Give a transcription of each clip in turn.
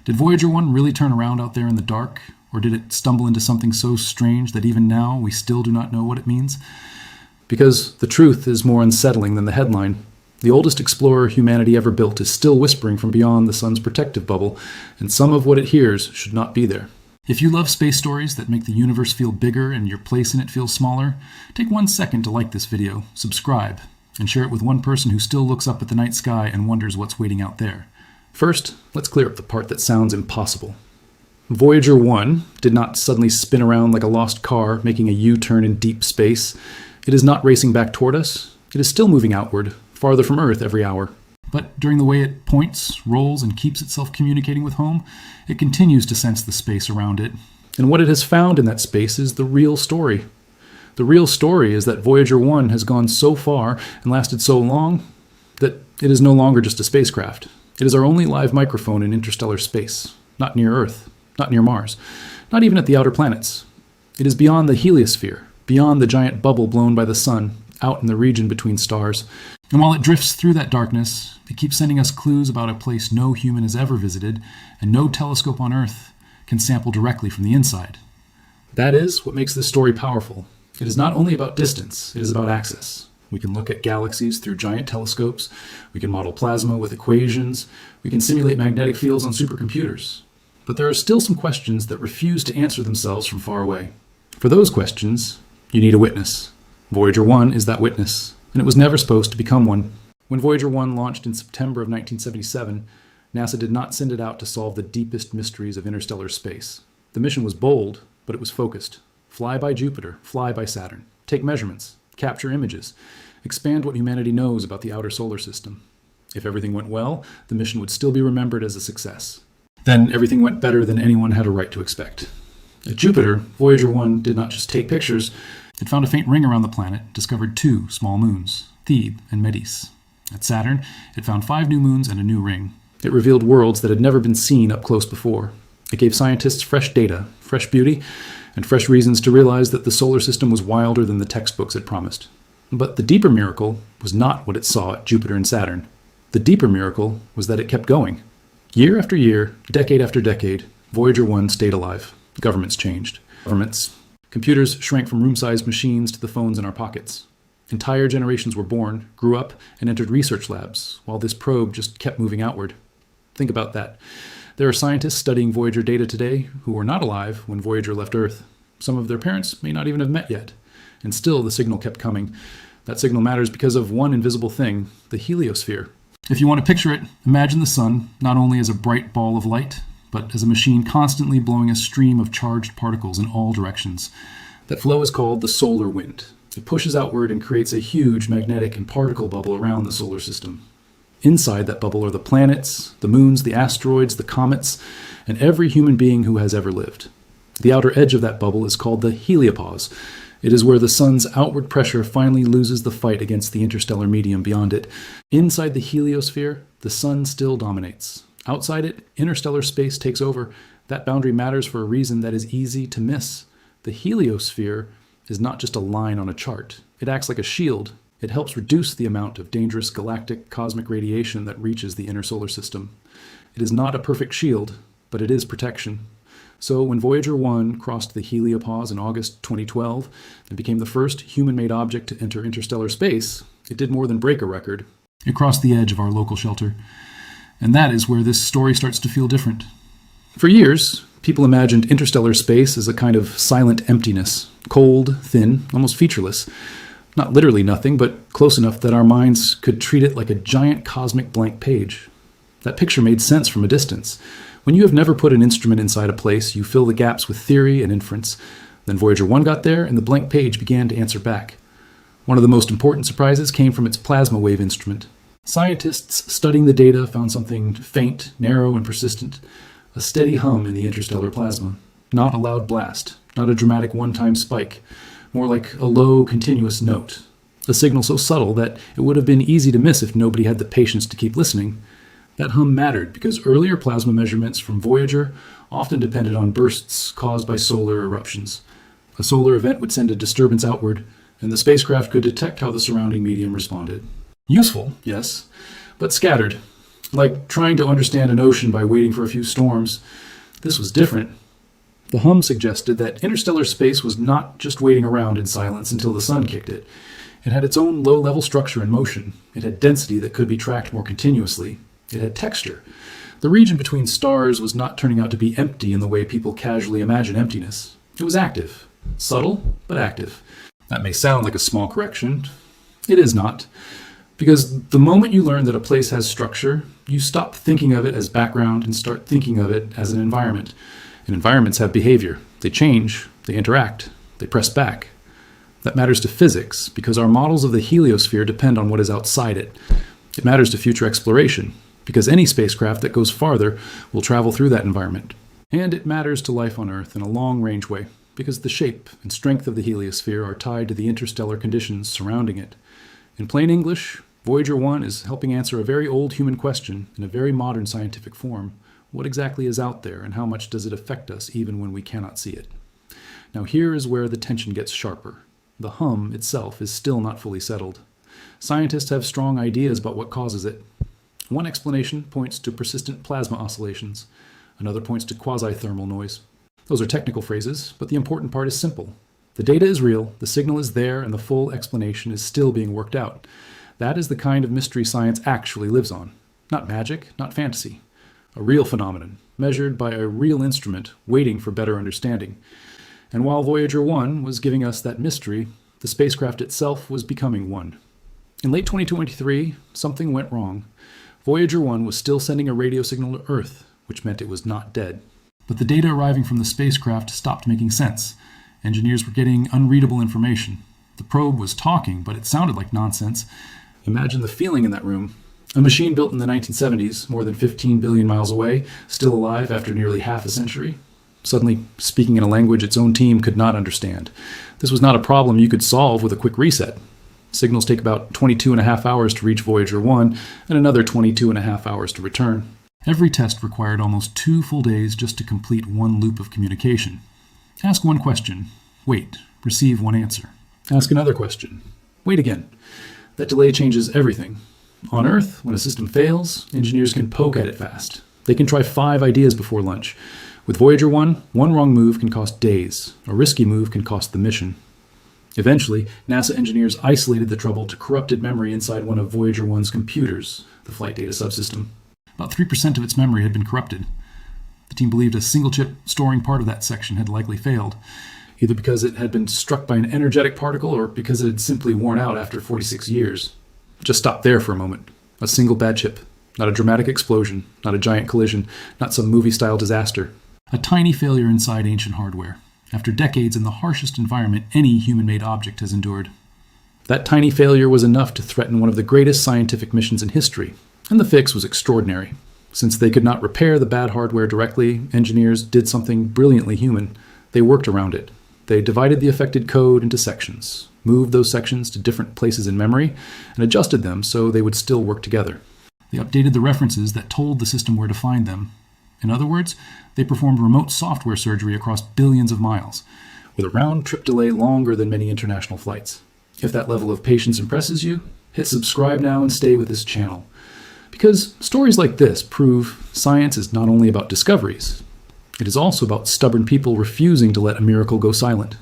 Did Voyager 1 really turn around out there in the dark, or did it stumble into something so strange that even now we still do not know what it means? Because the truth is more unsettling than the headline. The oldest explorer humanity ever built is still whispering from beyond the sun's protective bubble, and some of what it hears should not be there. If you love space stories that make the universe feel bigger and your place in it feel smaller, take 1 second to like this video, subscribe, and share it with one person who still looks up at the night sky and wonders what's waiting out there. First, let's clear up the part that sounds impossible. Voyager 1 did not suddenly spin around like a lost car, making a U-turn in deep space. It is not racing back toward us. It is still moving outward, farther from Earth every hour. But during the way it points, rolls, and keeps itself communicating with home, it continues to sense the space around it. And what it has found in that space is the real story. The real story is that Voyager 1 has gone so far and lasted so long that it is no longer just a spacecraft. It is our only live microphone in interstellar space, not near Earth, not near Mars, not even at the outer planets. It is beyond the heliosphere, beyond the giant bubble blown by the sun, out in the region between stars. And while it drifts through that darkness, it keeps sending us clues about a place no human has ever visited, and no telescope on Earth can sample directly from the inside. That is what makes this story powerful. It is not only about distance, it is about access. We can look at galaxies through giant telescopes, we can model plasma with equations, we can simulate magnetic fields on supercomputers. But there are still some questions that refuse to answer themselves from far away. For those questions, you need a witness. Voyager 1 is that witness, and it was never supposed to become one. When Voyager 1 launched in September of 1977, NASA did not send it out to solve the deepest mysteries of interstellar space. The mission was bold, but it was focused. Fly by Jupiter, fly by Saturn, take measurements, capture images, expand what humanity knows about the outer solar system. If everything went well, the mission would still be remembered as a success. Then everything went better than anyone had a right to expect. At Jupiter, Voyager 1 did not just take pictures. It found a faint ring around the planet, discovered 2 small moons, Thebe and Metis. At Saturn, it found 5 new moons and a new ring. It revealed worlds that had never been seen up close before. It gave scientists fresh data, fresh beauty, and fresh reasons to realize that the solar system was wilder than the textbooks had promised. But the deeper miracle was not what it saw at Jupiter and Saturn. The deeper miracle was that it kept going. Year after year, decade after decade, Voyager 1 stayed alive. Governments changed. Computers shrank from room-sized machines to the phones in our pockets. Entire generations were born, grew up, and entered research labs, while this probe just kept moving outward. Think about that. There are scientists studying Voyager data today who were not alive when Voyager left Earth. Some of their parents may not even have met yet. And still, the signal kept coming. That signal matters because of one invisible thing, the heliosphere. If you want to picture it, imagine the sun not only as a bright ball of light, but as a machine constantly blowing a stream of charged particles in all directions. That flow is called the solar wind. It pushes outward and creates a huge magnetic and particle bubble around the solar system. Inside that bubble are the planets, the moons, the asteroids, the comets, and every human being who has ever lived. The outer edge of that bubble is called the Heliopause. It is where the sun's outward pressure finally loses the fight against the interstellar medium beyond it. Inside the heliosphere, the sun still dominates. Outside it, interstellar space takes over. That boundary matters for a reason that is easy to miss. The heliosphere is not just a line on a chart. It acts like a shield. It helps reduce the amount of dangerous galactic cosmic radiation that reaches the inner solar system. It is not a perfect shield, but it is protection. So when Voyager 1 crossed the Heliopause in August 2012 and became the first human-made object to enter interstellar space, it did more than break a record. It crossed the edge of our local shelter. And that is where this story starts to feel different. For years, people imagined interstellar space as a kind of silent emptiness, cold, thin, almost featureless. Not literally nothing, but close enough that our minds could treat it like a giant cosmic blank page. That picture made sense from a distance. When you have never put an instrument inside a place, you fill the gaps with theory and inference. Then Voyager 1 got there, and the blank page began to answer back. One of the most important surprises came from its plasma wave instrument. Scientists studying the data found something faint, narrow, and persistent. A steady hum in the interstellar plasma. Not a loud blast, not a dramatic one-time spike. More like a low, continuous note. A signal so subtle that it would have been easy to miss if nobody had the patience to keep listening. That hum mattered because earlier plasma measurements from Voyager often depended on bursts caused by solar eruptions. A solar event would send a disturbance outward, and the spacecraft could detect how the surrounding medium responded. Useful, yes, but scattered. Like trying to understand an ocean by waiting for a few storms. This was different. The hum suggested that interstellar space was not just waiting around in silence until the sun kicked it. It had its own low-level structure and motion. It had density that could be tracked more continuously. It had texture. The region between stars was not turning out to be empty in the way people casually imagine emptiness. It was active. Subtle, but active. That may sound like a small correction. It is not. Because the moment you learn that a place has structure, you stop thinking of it as background and start thinking of it as an environment. And environments have behavior. They change, they interact, they press back. That matters to physics, because our models of the heliosphere depend on what is outside it. It matters to future exploration, because any spacecraft that goes farther will travel through that environment. And it matters to life on Earth in a long-range way, because the shape and strength of the heliosphere are tied to the interstellar conditions surrounding it. In plain English, Voyager 1 is helping answer a very old human question in a very modern scientific form. What exactly is out there, and how much does it affect us even when we cannot see it? Now here is where the tension gets sharper. The hum itself is still not fully settled. Scientists have strong ideas about what causes it. One explanation points to persistent plasma oscillations. Another points to quasi-thermal noise. Those are technical phrases, but the important part is simple. The data is real, the signal is there, and the full explanation is still being worked out. That is the kind of mystery science actually lives on. Not magic, not fantasy. A real phenomenon, measured by a real instrument, waiting for better understanding. And while Voyager 1 was giving us that mystery, the spacecraft itself was becoming one. In late 2023, something went wrong. Voyager 1 was still sending a radio signal to Earth, which meant it was not dead. But the data arriving from the spacecraft stopped making sense. Engineers were getting unreadable information. The probe was talking, but it sounded like nonsense. Imagine the feeling in that room. A machine built in the 1970s, more than 15 billion miles away, still alive after nearly half a century, suddenly speaking in a language its own team could not understand. This was not a problem you could solve with a quick reset. Signals take about 22 and a half hours to reach Voyager 1, and another 22 and a half hours to return. Every test required almost 2 full days just to complete one loop of communication. Ask one question. Wait. Receive one answer. Ask another question. Wait again. That delay changes everything. On Earth, when a system fails, engineers can poke at it fast. They can try 5 ideas before lunch. With Voyager 1, one wrong move can cost days. A risky move can cost the mission. Eventually, NASA engineers isolated the trouble to corrupted memory inside one of Voyager 1's computers, the flight data subsystem. About 3% of its memory had been corrupted. The team believed a single chip storing part of that section had likely failed, either because it had been struck by an energetic particle or because it had simply worn out after 46 years. Just stop there for a moment. A single bad chip. Not a dramatic explosion, not a giant collision, not some movie-style disaster. A tiny failure inside ancient hardware, after decades in the harshest environment any human-made object has endured. That tiny failure was enough to threaten one of the greatest scientific missions in history, and the fix was extraordinary. Since they could not repair the bad hardware directly, engineers did something brilliantly human. They worked around it. They divided the affected code into sections, moved those sections to different places in memory, and adjusted them so they would still work together. They updated the references that told the system where to find them. In other words, they performed remote software surgery across billions of miles, with a round-trip delay longer than many international flights. If that level of patience impresses you, hit subscribe now and stay with this channel. Because stories like this prove science is not only about discoveries, it is also about stubborn people refusing to let a miracle go silent.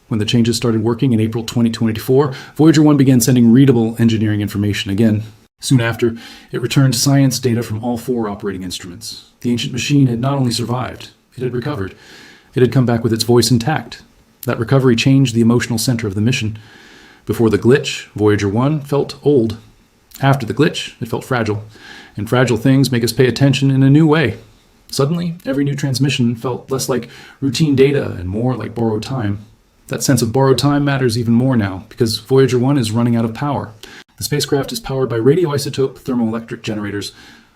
When the changes started working in April 2024, Voyager 1 began sending readable engineering information again. Soon after, it returned science data from all 4 operating instruments. The ancient machine had not only survived, it had recovered. It had come back with its voice intact. That recovery changed the emotional center of the mission. Before the glitch, Voyager 1 felt old. After the glitch, it felt fragile. And fragile things make us pay attention in a new way. Suddenly, every new transmission felt less like routine data and more like borrowed time. That sense of borrowed time matters even more now, because Voyager 1 is running out of power. The spacecraft is powered by radioisotope thermoelectric generators.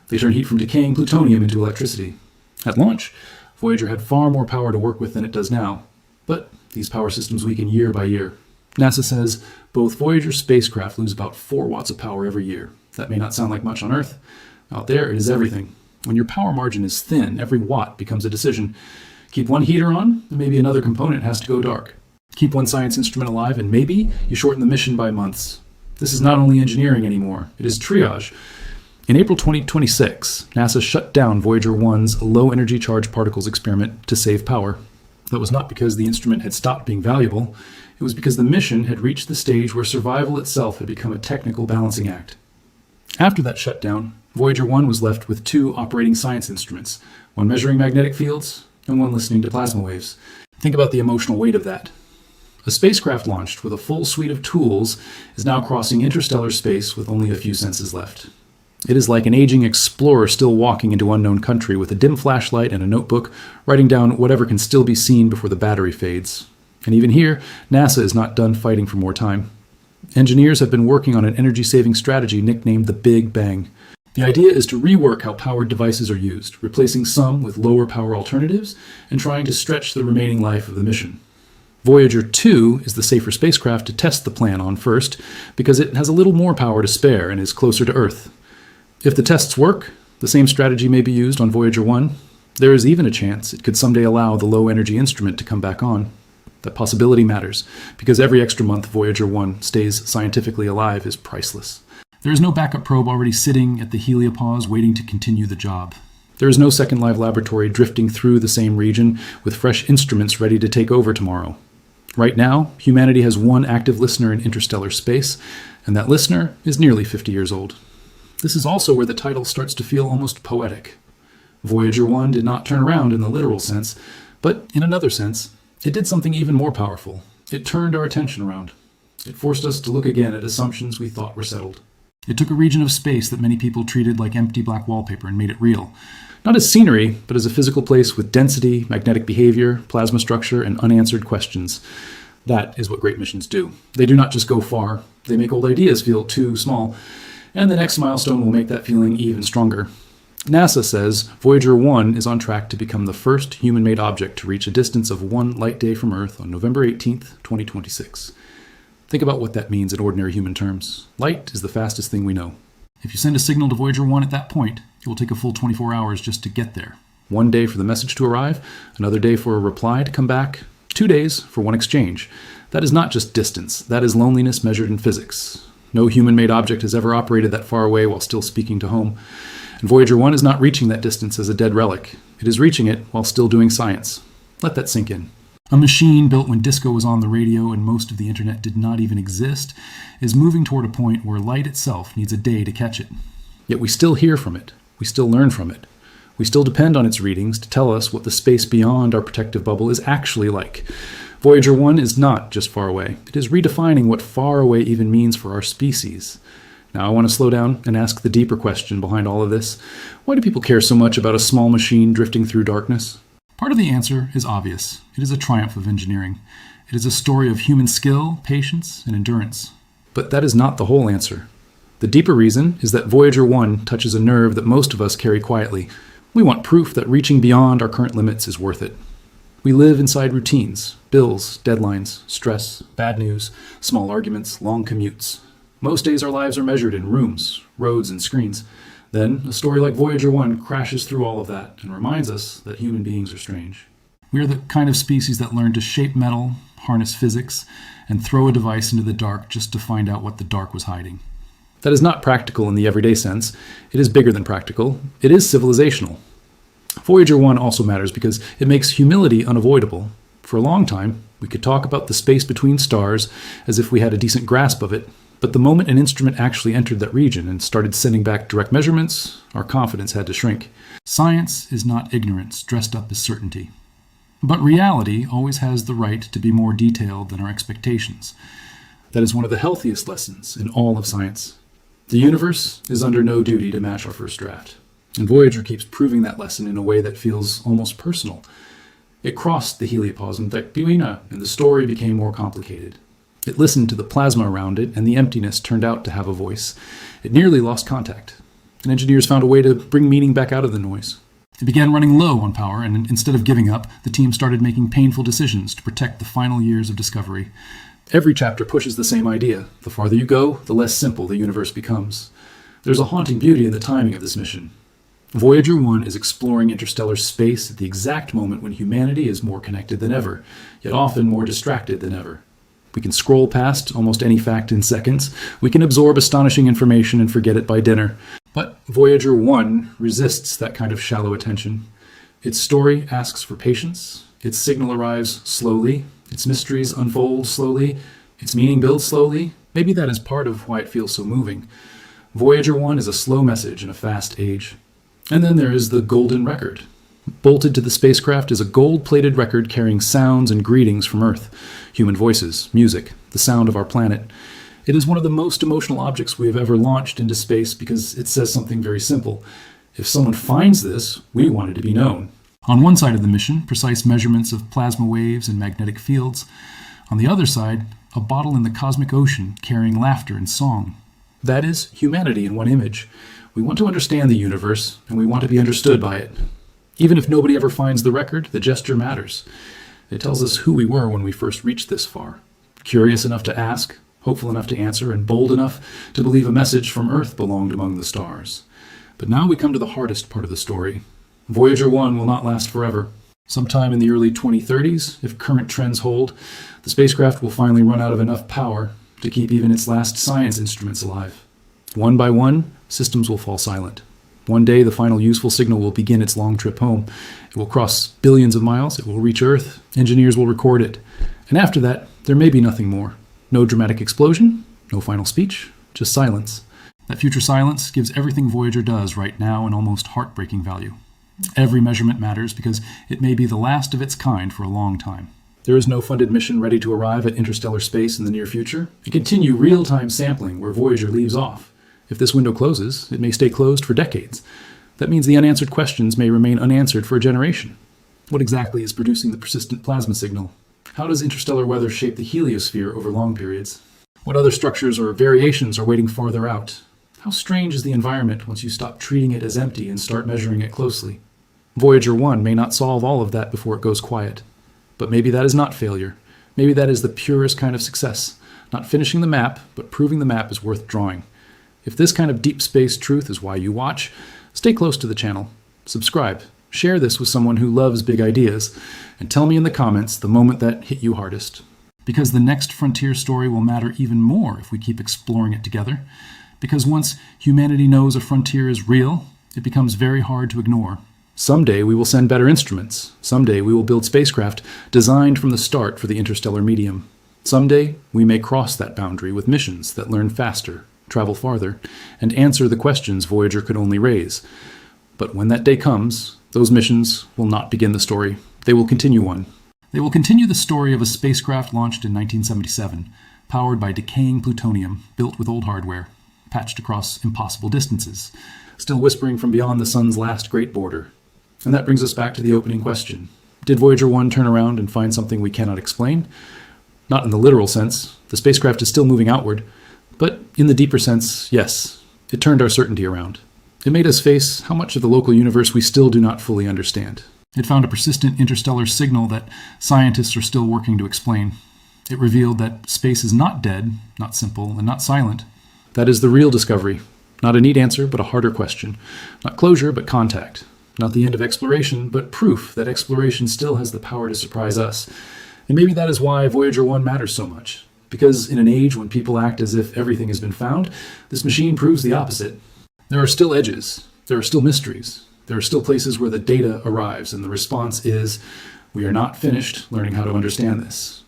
They turn heat from decaying plutonium into electricity. At launch, Voyager had far more power to work with than it does now. But these power systems weaken year by year. NASA says both Voyager spacecraft lose about 4 watts of power every year. That may not sound like much on Earth. Out there, it is everything. When your power margin is thin, every watt becomes a decision. Keep one heater on, and maybe another component has to go dark. Keep one science instrument alive, and maybe you shorten the mission by months. This is not only engineering anymore, it is triage. In April 2026, NASA shut down Voyager 1's low-energy charged particles experiment to save power. That was not because the instrument had stopped being valuable. It was because the mission had reached the stage where survival itself had become a technical balancing act. After that shutdown, Voyager 1 was left with 2 operating science instruments, one measuring magnetic fields and one listening to plasma waves. Think about the emotional weight of that. A spacecraft launched with a full suite of tools is now crossing interstellar space with only a few senses left. It is like an aging explorer still walking into unknown country with a dim flashlight and a notebook, writing down whatever can still be seen before the battery fades. And even here, NASA is not done fighting for more time. Engineers have been working on an energy-saving strategy nicknamed the Big Bang. The idea is to rework how powered devices are used, replacing some with lower power alternatives and trying to stretch the remaining life of the mission. Voyager 2 is the safer spacecraft to test the plan on first because it has a little more power to spare and is closer to Earth. If the tests work, the same strategy may be used on Voyager 1. There is even a chance it could someday allow the low-energy instrument to come back on. That possibility matters, because every extra month Voyager 1 stays scientifically alive is priceless. There is no backup probe already sitting at the Heliopause waiting to continue the job. There is no second live laboratory drifting through the same region with fresh instruments ready to take over tomorrow. Right now, humanity has one active listener in interstellar space, and that listener is nearly 50 years old. This is also where the title starts to feel almost poetic. Voyager 1 did not turn around in the literal sense, but in another sense, it did something even more powerful. It turned our attention around. It forced us to look again at assumptions we thought were settled. It took a region of space that many people treated like empty black wallpaper and made it real. Not as scenery, but as a physical place with density, magnetic behavior, plasma structure, and unanswered questions. That is what great missions do. They do not just go far. They make old ideas feel too small. And the next milestone will make that feeling even stronger. NASA says Voyager 1 is on track to become the first human-made object to reach a distance of 1 light day from Earth on November 18th, 2026. Think about what that means in ordinary human terms. Light is the fastest thing we know. If you send a signal to Voyager 1 at that point, it will take a full 24 hours just to get there. 1 day for the message to arrive, another day for a reply to come back, 2 days for one exchange. That is not just distance, that is loneliness measured in physics. No human-made object has ever operated that far away while still speaking to home. And Voyager 1 is not reaching that distance as a dead relic. It is reaching it while still doing science. Let that sink in. A machine built when disco was on the radio and most of the internet did not even exist is moving toward a point where light itself needs a day to catch it. Yet we still hear from it. We still learn from it. We still depend on its readings to tell us what the space beyond our protective bubble is actually like. Voyager 1 is not just far away. It is redefining what far away even means for our species. Now I want to slow down and ask the deeper question behind all of this. Why do people care so much about a small machine drifting through darkness? Part of the answer is obvious. It is a triumph of engineering. It is a story of human skill, patience, and endurance. But that is not the whole answer. The deeper reason is that Voyager 1 touches a nerve that most of us carry quietly. We want proof that reaching beyond our current limits is worth it. We live inside routines, bills, deadlines, stress, bad news, small arguments, long commutes. Most days our lives are measured in rooms, roads, and screens. Then, a story like Voyager 1 crashes through all of that and reminds us that human beings are strange. We are the kind of species that learn to shape metal, harness physics, and throw a device into the dark just to find out what the dark was hiding. That is not practical in the everyday sense. It is bigger than practical. It is civilizational. Voyager 1 also matters because it makes humility unavoidable. For a long time, we could talk about the space between stars as if we had a decent grasp of it, but the moment an instrument actually entered that region and started sending back direct measurements, our confidence had to shrink. Science is not ignorance dressed up as certainty. But reality always has the right to be more detailed than our expectations. That is one of the healthiest lessons in all of science. The universe is under no duty to match our first draft. And Voyager keeps proving that lesson in a way that feels almost personal. It crossed the Heliopause and the story became more complicated. It listened to the plasma around it, and the emptiness turned out to have a voice. It nearly lost contact, and engineers found a way to bring meaning back out of the noise. It began running low on power, and instead of giving up, the team started making painful decisions to protect the final years of discovery. Every chapter pushes the same idea. The farther you go, the less simple the universe becomes. There's a haunting beauty in the timing of this mission. Voyager 1 is exploring interstellar space at the exact moment when humanity is more connected than ever, yet often more distracted than ever. We can scroll past almost any fact in seconds. We can absorb astonishing information and forget it by dinner. But Voyager 1 resists that kind of shallow attention. Its story asks for patience. Its signal arrives slowly. Its mysteries unfold slowly. Its meaning builds slowly. Maybe that is part of why it feels so moving. Voyager 1 is a slow message in a fast age. And then there is the golden record. Bolted to the spacecraft is a gold-plated record carrying sounds and greetings from Earth. Human voices, music, the sound of our planet. It is one of the most emotional objects we have ever launched into space because it says something very simple. If someone finds this, we want it to be known. On one side of the mission, precise measurements of plasma waves and magnetic fields. On the other side, a bottle in the cosmic ocean carrying laughter and song. That is humanity in one image. We want to understand the universe, and we want to be understood by it. Even if nobody ever finds the record, the gesture matters. It tells us who we were when we first reached this far. Curious enough to ask, hopeful enough to answer, and bold enough to believe a message from Earth belonged among the stars. But now we come to the hardest part of the story. Voyager 1 will not last forever. Sometime in the early 2030s, if current trends hold, the spacecraft will finally run out of enough power to keep even its last science instruments alive. One by one, systems will fall silent. One day, the final useful signal will begin its long trip home. It will cross billions of miles, it will reach Earth, engineers will record it. And after that, there may be nothing more. No dramatic explosion, no final speech, just silence. That future silence gives everything Voyager does right now an almost heartbreaking value. Every measurement matters because it may be the last of its kind for a long time. There is no funded mission ready to arrive at interstellar space in the near future and continue real-time sampling where Voyager leaves off. If this window closes, it may stay closed for decades. That means the unanswered questions may remain unanswered for a generation. What exactly is producing the persistent plasma signal? How does interstellar weather shape the heliosphere over long periods? What other structures or variations are waiting farther out? How strange is the environment once you stop treating it as empty and start measuring it closely? Voyager 1 may not solve all of that before it goes quiet. But maybe that is not failure. Maybe that is the purest kind of success. Not finishing the map, but proving the map is worth drawing. If this kind of deep space truth is why you watch, stay close to the channel. Subscribe. Share this with someone who loves big ideas. And tell me in the comments the moment that hit you hardest. Because the next frontier story will matter even more if we keep exploring it together. Because once humanity knows a frontier is real, it becomes very hard to ignore. Someday we will send better instruments. Someday we will build spacecraft designed from the start for the interstellar medium. Someday we may cross that boundary with missions that learn faster, travel farther, and answer the questions Voyager could only raise. But when that day comes, those missions will not begin the story. They will continue one. They will continue the story of a spacecraft launched in 1977, powered by decaying plutonium, built with old hardware, patched across impossible distances, still whispering from beyond the sun's last great border. And that brings us back to the opening question. Did Voyager 1 turn around and find something we cannot explain? Not in the literal sense. The spacecraft is still moving outward. But in the deeper sense, yes, it turned our certainty around. It made us face how much of the local universe we still do not fully understand. It found a persistent interstellar signal that scientists are still working to explain. It revealed that space is not dead, not simple, and not silent. That is the real discovery. Not a neat answer, but a harder question. Not closure, but contact. Not the end of exploration, but proof that exploration still has the power to surprise us. And maybe that is why Voyager 1 matters so much. Because in an age when people act as if everything has been found, this machine proves the opposite. There are still edges. There are still mysteries. There are still places where the data arrives, and the response is, we are not finished learning how to understand this.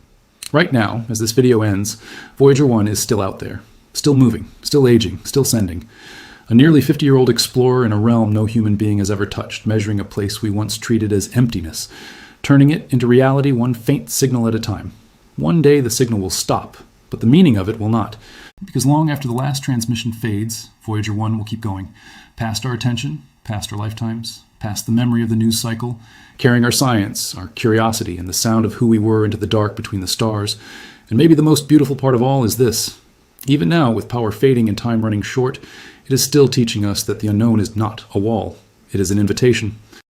Right now, as this video ends, Voyager 1 is still out there. Still moving, still aging, still sending. A nearly 50-year-old explorer in a realm no human being has ever touched, measuring a place we once treated as emptiness, turning it into reality one faint signal at a time. One day the signal will stop, but the meaning of it will not. Because long after the last transmission fades, Voyager 1 will keep going, past our attention, past our lifetimes, past the memory of the news cycle, carrying our science, our curiosity, and the sound of who we were into the dark between the stars. And maybe the most beautiful part of all is this. Even now, with power fading and time running short, it is still teaching us that the unknown is not a wall. It is an invitation.